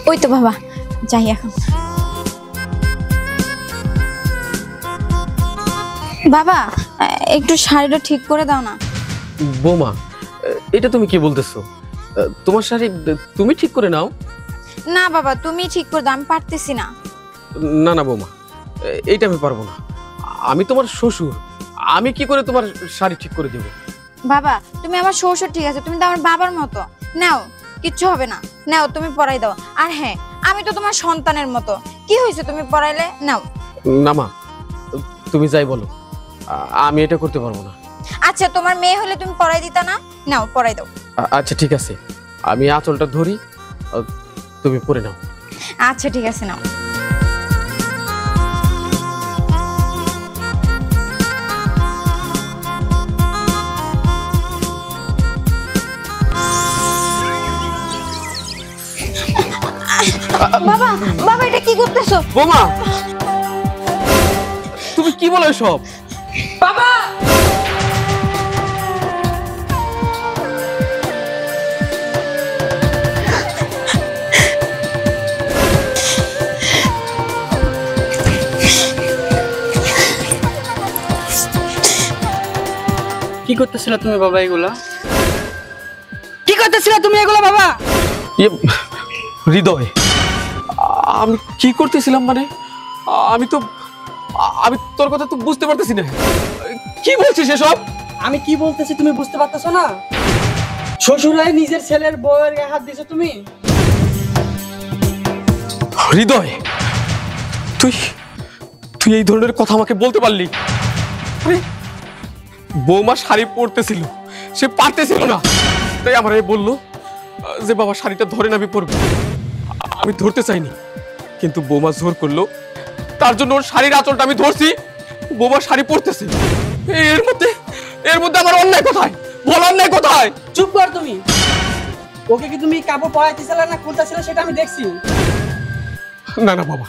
ওই তো বাবা, যাই এখন। বাবা, একটু শাড়িটা ঠিক করে দাও না। বৌমা, এটা তুমি কি বলতেছো? তোমার শাড়ি তুমি ঠিক করে নাও। না বাবা, তুমি ঠিক করে দাও, আমি পারতেছি না। না না বৌমা, এইটা আমি পারবো না। আমি তোমার শ্বশুর, আমি কি করে তোমার শাড়ি ঠিক করে দেব? বাবা, তুমি আমার শ্বশুর ঠিক আছে, তুমি তো আমার বাবার মতো। নাও, কিচ্ছু হবে না, নাও তুমি পরাই দাও। আর হ্যাঁ, আমি তো তোমার সন্তানের মতো, কি হয়েছে তুমি পরাইলে? নাও। না মা, তুমি যাই বলো, আমি এটা করতে পারবো না। আচ্ছা, তোমার মেয়ে হলে তুমি পরাই দিতা না? নাও, পরাই দাও। আচ্ছা ঠিক আছে, আমি আঁচলটা ধরি, তুমি পরে নাও। আচ্ছা ঠিক আছে, নাও। বাবা, বাবা, এটা কি করতেছো? বৌমা, তুমি কি বলো এসব? বাবা, কি করতেছিল তুমি বাবা এগুলা? কি করতেছিল তুমি এগুলা বাবা? হৃদয়, আমি কি করতেছিলাম মানে? আমি তোর কথা তো বুঝতে পারতেছি না। কি বলছিস এসব? আমি কি বলতেছি তুমি বুঝতে পারতেছো না? শ্বশুরাই নিজের ছেলের বউয়ের গায়ে হাত দিয়েছো তুমি। হৃদয়, তুই তুই এই ধরনের কথা আমাকে বলতে পারলি? আরে, বৌমা শাড়ি পরতেছিল, সে পারতেছিল না, তাই আমার বললো যে বাবা শাড়িটা ধরেন, আমি পরবো। আমি ধরতে চাইনি, কিন্তু বৌমা জোর করলো, তার জন্য ওর শাড়ির আঁচলটা আমি ধরছি। বৌমা শাড়ি পরতেছে, এর মধ্যে আমার অন্যায় কোথায়? বল, অন্যায় কোথায়? চুপ কর তুমি। ওকে কি তুমি কাপড় পরাইতেছিলে না খুলতেছিলে সেটা আমি দেখছি। না না বাবা,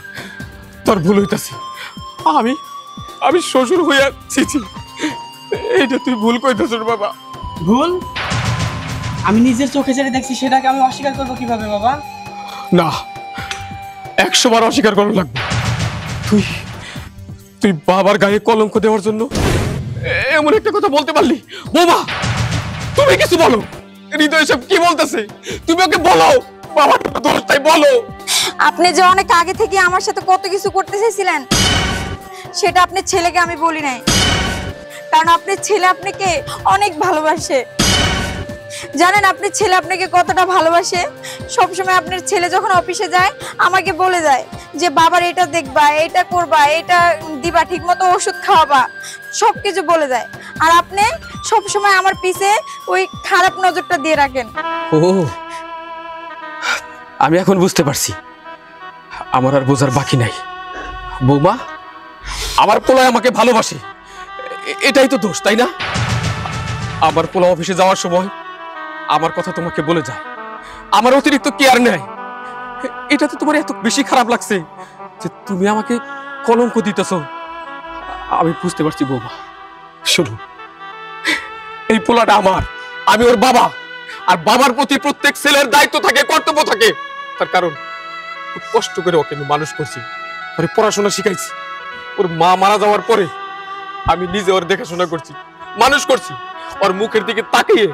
তোর ভুল হইতাছে। আমি শ্বশুর হইয়া ছিছি, এইটা তুই ভুল কইতাছিস বাবা। ভুল? আমি নিজের চোখে যেটা দেখছি সেটাকে আমি অস্বীকার করবো কিভাবে বাবা? না, 100 বার অস্বীকার করা লাগবে। তুই বাবার গায়ে কলঙ্ক দেওয়ার জন্য এমন একটা কথা বলতে পারলি? বৌমা, তুমি কিছু বলো। হৃদয় সব কি বলতেছে? তুমি ওকে বলো, বাবার দোষ তাই বলো। আপনি যে অনেক আগে থেকে আমার সাথে কত কিছু করতে চাইছিলেন, সেটা আপনার ছেলেকে আমি বলি নাই, কারণ আপনার ছেলে আপনাকে অনেক ভালোবাসে। জানেন আপনার ছেলে আপনাকে কতটা ভালোবাসে? সবসময় আপনার ছেলে যখন অফিসে যায় আমাকে বলে যায় যে বাবার এটা দেখবা, এটা করবা, এটা দিবা, ঠিক মতো ওষুধ খাওয়াবা, সবকিছু বলে যায়। আর আপনি সবসময় আমার পিছে ওই খারাপ নজরটা দিয়ে রাখেন। ও, আমি এখন বুঝতে পারছি, আমার আর বোঝার বাকি নাই। বৌমা, আমার পোলা আমাকে ভালোবাসে, এটাই তো দোষ, তাই না? আমার পোলা অফিসে যাওয়ার সময় আমার কথা তোমাকে বলে যায়, আমার অতিরিক্ত কেয়ার নেয়। এটা তো তোমার এত বেশি খারাপ লাগছে যে তুমি আমাকে কলঙ্ক দিতেছ। আমি বুঝতে পারছি বৌমা। শোনো, এই পোলাটা আমার, আমি ওর বাবা, আর বাবার প্রতি প্রত্যেক ছেলের দায়িত্ব থাকে, কর্তব্য থাকে। তার কারণ খুব কষ্ট করে ওকে আমি মানুষ করছি, ওর পড়াশোনা শিখাইছি। ওর মা মারা যাওয়ার পরে আমি নিজে ওর দেখাশোনা করছি, মানুষ করছি। ওর মুখের দিকে তাকিয়ে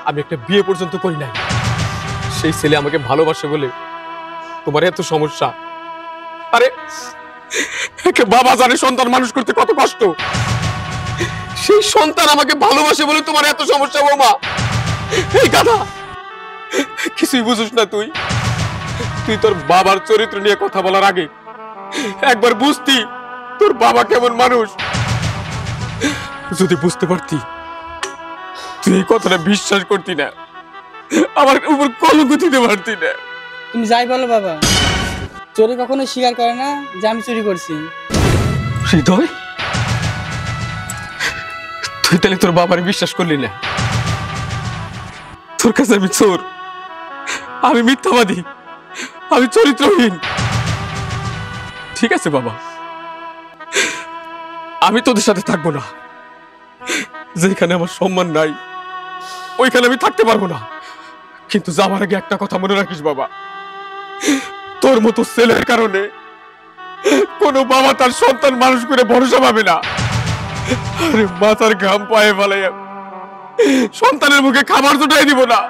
আমি একটা বিয়ে পর্যন্ত করি নাই। সেই ছেলে আমাকে ভালোবাসে বলে তোমার এত সমস্যা? আরে, একটা বাবা জানে সন্তান মানুষ করতে কত কষ্ট, সেই সন্তান আমাকে ভালোবাসে বলে তোমার এত সমস্যা? বৌমা, এই কথা কিছুই বুঝিস না তুই। তোর বাবার চরিত্র নিয়ে কথা বলার আগে একবার বুঝতি তোর বাবা কেমন মানুষ। যদি বুঝতে পারতি, তুই এই কথাটা বিশ্বাস করতি না, আমার উপর কলঙ্ক দিতে পারতি না। তুমি যাই বলো বাবা, চোরে কখনো স্বীকার করে না যে আমি চুরি করছি। হৃদয়, তুই তাহলে তোর বাবার বিশ্বাস করলি না? তোর কাছে আমি চোর, আমি মিথ্যাবাদী, আমি চরিত্রহীন। ঠিক আছে বাবা, আমি তোদের সাথে থাকবো না। যেখানে আমার সম্মান নাই ওইখানে আমি থাকতে পারবো না। কিন্তু যাওয়ার আগে একটা কথা মনে রাখিস বাবা, তোর মতো ছেলের কারণে কোনো বাবা তার সন্তান মানুষ করে ভরসা পাবে না। আরে মাথার ঘাম পায়ে ফেলাই সন্তানের মুখে খাবার জোটাই দিব না,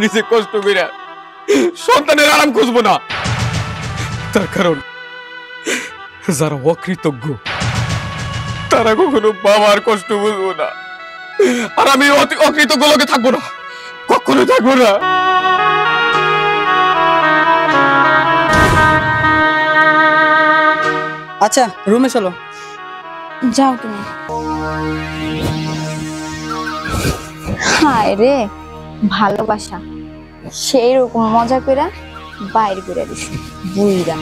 নিজে কষ্ট করে সন্তানের আরাম খুঁজবো না। তার কারণ যারা অকৃতজ্ঞ তারা কখনো বাবার কষ্ট বুঝবো না, আর আমি অকৃতজ্ঞ লোকে থাকবো না, কখনো থাকবো না। আচ্ছা রুমে চলো। যাও তুমি। হায় রে ভালোবাসা সেই রকম মজা করে বাইরে করে দিস বুইরা।